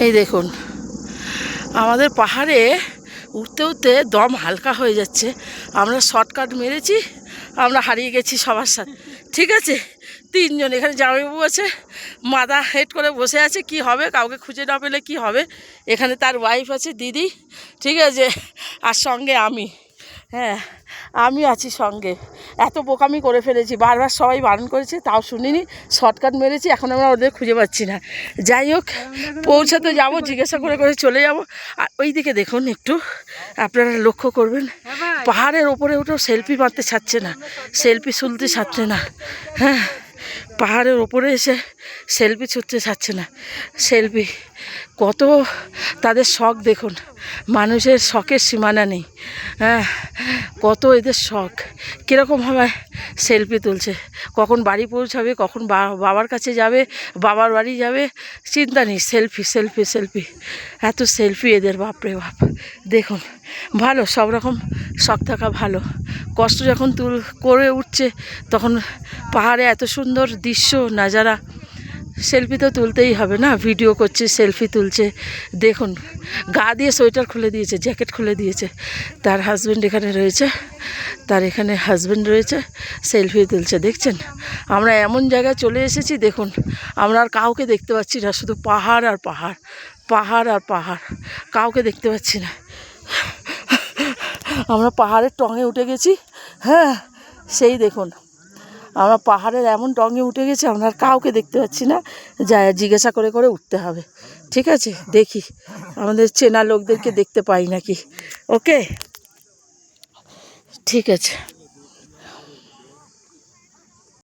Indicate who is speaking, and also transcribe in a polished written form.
Speaker 1: এই দেখুন আমাদের পাহাড়ে উঠতে উঠতে দম হালকা হয়ে যাচ্ছে। আমরা শর্টকাট মেরেছি, আমরা হারিয়ে গেছি সবার সাথে। ঠিক আছে, তিনজন এখানে জামাইবাবু আছে, মাথা হেড করে বসে আছে, কি হবে কাউকে খুঁজে না পেলে কি হবে। এখানে তার ওয়াইফ আছে দিদি, ঠিক আছে, আর সঙ্গে আমি। হ্যাঁ, আমি আছি সঙ্গে। এত বোকামি করে ফেলেছি, বারবার সবাই বারণ করেছে তাও শুনিনি, শর্টকাট মেরেছি। এখন আমরা ওদের খুঁজে পাচ্ছি না। যাই হোক, পৌঁছাতে যাব, জিজ্ঞাসা করে করে চলে যাব। আর ওই দিকে দেখুন, একটু আপনারা লক্ষ্য করবেন, পাহাড়ের ওপরে উঠেও সেলফি মারতে ছাড়ছে না, সেলফি তুলতে ছাড়ছে না। হ্যাঁ, পাহাড়ের ওপরে এসে সেলফি ছুটতে ছাড়ছে না। সেলফি কত তাদের শখ দেখুন, মানুষের শখের সীমানা নেই। হ্যাঁ, কত এদের শখ, কীরকমভাবে সেলফি তুলছে। কখন বাড়ি পৌঁছাবে, কখন বাবার কাছে যাবে, বাবার বাড়ি যাবে, চিন্তা নেই, সেলফি সেলফি সেলফি, এত সেলফি এদের, বাপরে বাপ। দেখুন, ভালো, সব রকম শখ থাকা ভালো। কষ্ট যখন করে উঠছে তখন পাহাড়ে এত সুন্দর দৃশ্য নাজারা, সেলফি তো তুলতেই হবে না। ভিডিও করছে, সেলফি তুলছে। দেখুন, গা দিয়ে সোয়েটার খুলে দিয়েছে, জ্যাকেট খুলে দিয়েছে। তার হাজব্যান্ড এখানে রয়েছে, তার এখানে হাজব্যান্ড রয়েছে, সেলফি তুলছে। দেখছেন, আমরা এমন জায়গায় চলে এসেছি, দেখুন আমরা আর কাউকে দেখতে পাচ্ছি না, শুধু পাহাড় আর পাহাড়, পাহাড় আর পাহাড়, কাউকে দেখতে পাচ্ছি না। আমরা পাহাড়ের টঙে উঠে গেছি। হ্যাঁ, সেই দেখুন, আমরা পাহাড়ের এমন টঙে উঠে গেছি, আমরা আর কাউকে দেখতে পাচ্ছি না। যা জিজ্ঞাসা করে করে উঠতে হবে। ঠিক আছে, দেখি আমাদের চেনা লোকদেরকে দেখতে পাই নাকি। ওকে, ঠিক আছে।